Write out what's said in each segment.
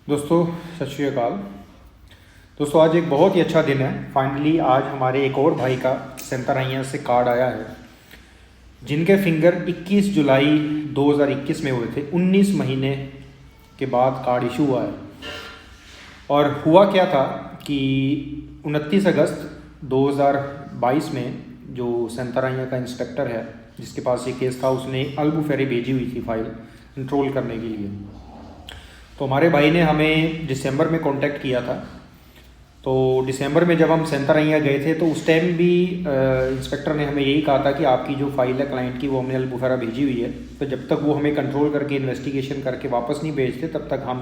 दोस्तों सत श्री अकाल। दोस्तों आज एक बहुत ही अच्छा दिन है। फाइनली आज हमारे एक और भाई का सेंतराइया से कार्ड आया है, जिनके फिंगर 21 जुलाई 2021 में हुए थे। 19 महीने के बाद कार्ड इशू हुआ है। और हुआ क्या था कि 29 अगस्त 2022 में जो सेंतराइया का इंस्पेक्टर है, जिसके पास ये केस था, उसने अल्बुफेरी भेजी हुई थी फाइल कंट्रोल करने के लिए। तो हमारे भाई ने हमें दिसंबर में कांटेक्ट किया था। तो दिसंबर में जब हम सेंतराइया गए थे तो उस टाइम भी इंस्पेक्टर ने हमें यही कहा था कि आपकी जो फाइल है क्लाइंट की, वो हमने अल्बुफेरा भेजी हुई है, तो जब तक वो हमें कंट्रोल करके इन्वेस्टिगेशन करके वापस नहीं भेजते तब तक हम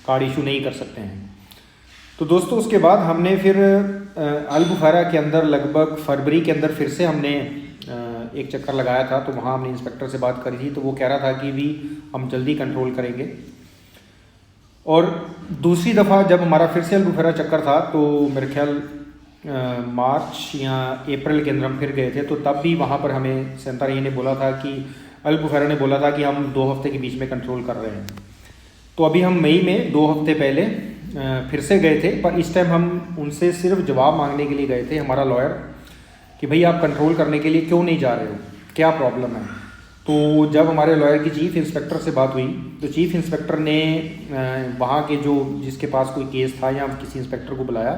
कार्ड इशू नहीं कर सकते हैं। तो दोस्तों उसके बाद हमने फिर अल्बुफेरा के अंदर लगभग फरवरी के अंदर फिर से हमने एक चक्कर लगाया था। तो वहाँ हमने इंस्पेक्टर से बात करी थी, तो वो कह रहा था कि भी हम जल्दी कंट्रोल करेंगे। और दूसरी दफ़ा जब हमारा फिर से अल्बुफेरा चक्कर था तो मेरे ख्याल मार्च या अप्रैल के अंदर हम फिर गए थे। तो तब भी वहाँ पर हमें सेंतराइया ने बोला था कि अल्बुफेरा ने बोला था कि हम 2 हफ्ते के बीच में कंट्रोल कर रहे हैं। तो अभी हम मई में 2 हफ्ते पहले फिर से गए थे, पर इस टाइम हम उनसे सिर्फ जवाब मांगने के लिए गए थे, हमारा लॉयर, कि भाई आप कंट्रोल करने के लिए क्यों नहीं जा रहे हो, क्या प्रॉब्लम है। तो जब हमारे लॉयर की चीफ़ इंस्पेक्टर से बात हुई तो चीफ़ इंस्पेक्टर ने वहाँ के जो जिसके पास कोई केस था या किसी इंस्पेक्टर को बुलाया,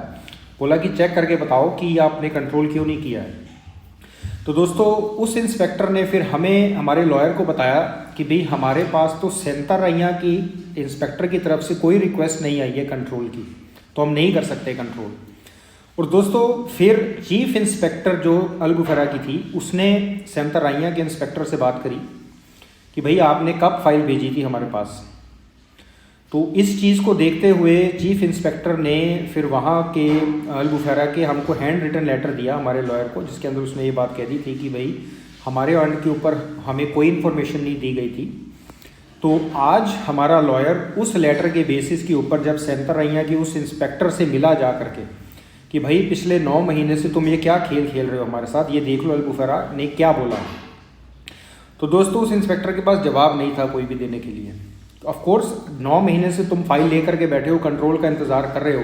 बोला कि चेक करके बताओ कि आपने कंट्रोल क्यों नहीं किया है। तो दोस्तों उस इंस्पेक्टर ने फिर हमें, हमारे लॉयर को बताया कि भाई हमारे पास तो सेंतराइया की इंस्पेक्टर की तरफ से कोई रिक्वेस्ट नहीं आई है कंट्रोल की, तो हम नहीं कर सकते कंट्रोल। और दोस्तों फिर चीफ इंस्पेक्टर जो अल्बुफेरा की थी, उसने सेंतराइया के इंस्पेक्टर से बात करी कि भाई आपने कब फाइल भेजी थी हमारे पास। तो इस चीज़ को देखते हुए चीफ इंस्पेक्टर ने फिर वहाँ के अल्बुफेरा के हमको हैंड रिटन लेटर दिया हमारे लॉयर को, जिसके अंदर उसने ये बात कह दी थी कि भाई हमारे एंड के ऊपर हमें कोई इन्फॉर्मेशन नहीं दी गई थी। तो आज हमारा लॉयर उस लेटर के बेसिस के ऊपर जब सेंतराइया की उस इंस्पेक्टर से मिला जा करके कि भाई पिछले 9 महीने से तुम ये क्या खेल खेल रहे हो हमारे साथ, ये देख लो अल्बुफेरा ने क्या बोला। तो दोस्तों उस इंस्पेक्टर के पास जवाब नहीं था कोई भी देने के लिए। तो ऑफकोर्स 9 महीने से तुम फाइल लेकर के बैठे हो, कंट्रोल का इंतज़ार कर रहे हो,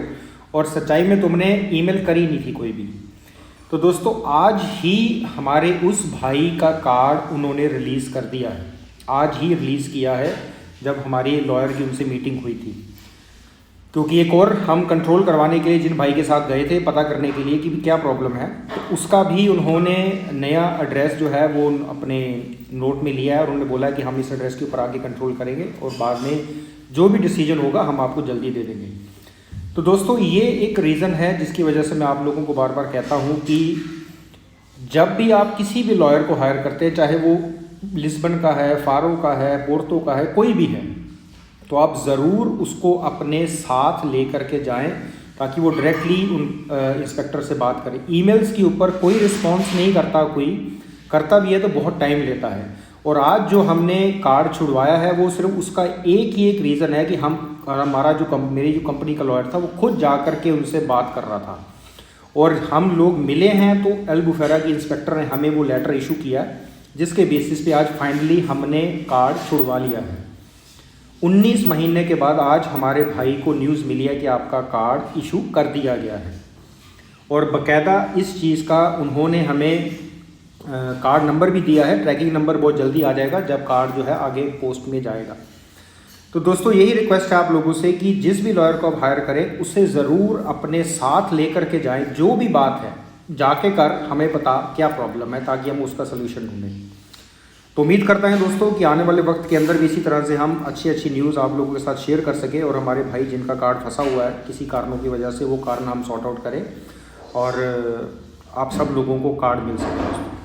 और सच्चाई में तुमने ईमेल करी नहीं थी कोई भी। तो दोस्तों आज ही हमारे उस भाई का कार्ड उन्होंने रिलीज़ कर दिया है, आज ही रिलीज़ किया है जब हमारी लॉयर की उनसे मीटिंग हुई थी। क्योंकि एक और हम कंट्रोल करवाने के लिए जिन भाई के साथ गए थे पता करने के लिए कि क्या प्रॉब्लम है, तो उसका भी उन्होंने नया एड्रेस जो है वो अपने नोट में लिया है, और उन्होंने बोला कि हम इस एड्रेस के ऊपर आके कंट्रोल करेंगे और बाद में जो भी डिसीजन होगा हम आपको जल्दी दे देंगे। तो दोस्तों ये एक रीज़न है जिसकी वजह से मैं आप लोगों को बार बार कहता हूँ कि जब भी आप किसी भी लॉयर को हायर करते हैं, चाहे वो लिस्बन का है, फारो का है, पोर्तो का है, कोई भी है, तो आप ज़रूर उसको अपने साथ लेकर के जाएं ताकि वो डायरेक्टली उन इंस्पेक्टर से बात करें। ईमेल्स के ऊपर कोई रिस्पांस नहीं करता, कोई करता भी है तो बहुत टाइम लेता है। और आज जो हमने कार्ड छुड़वाया है वो सिर्फ उसका एक ही एक रीज़न है कि हमारा जो मेरी जो कंपनी का लॉयर था वो खुद जा कर के उनसे बात कर रहा था, और हम लोग मिले हैं। तो अल्बुफेरा की इंस्पेक्टर ने हमें वो लेटर इशू किया, जिसके बेसिस पे आज फाइनली हमने कार्ड छुड़वा लिया है। 19 महीने के बाद आज हमारे भाई को न्यूज़ मिली है कि आपका कार्ड इशू कर दिया गया है, और बाकायदा इस चीज़ का उन्होंने हमें कार्ड नंबर भी दिया है। ट्रैकिंग नंबर बहुत जल्दी आ जाएगा जब कार्ड जो है आगे पोस्ट में जाएगा। तो दोस्तों यही रिक्वेस्ट है आप लोगों से कि जिस भी लॉयर को आप हायर करें उसे ज़रूर अपने साथ लेकर के जाएं, जो भी बात है जाके कर हमें पता क्या प्रॉब्लम है, ताकि हम उसका सलूशन ढूंढें। तो उम्मीद करता है दोस्तों कि आने वाले वक्त के अंदर भी इसी तरह से हम अच्छी न्यूज़ आप लोगों के साथ शेयर कर सकें, और हमारे भाई जिनका कार्ड फंसा हुआ है किसी कारणों की वजह से, वो कारण हम सॉर्ट आउट करें और आप सब लोगों को कार्ड मिल सके दोस्तों।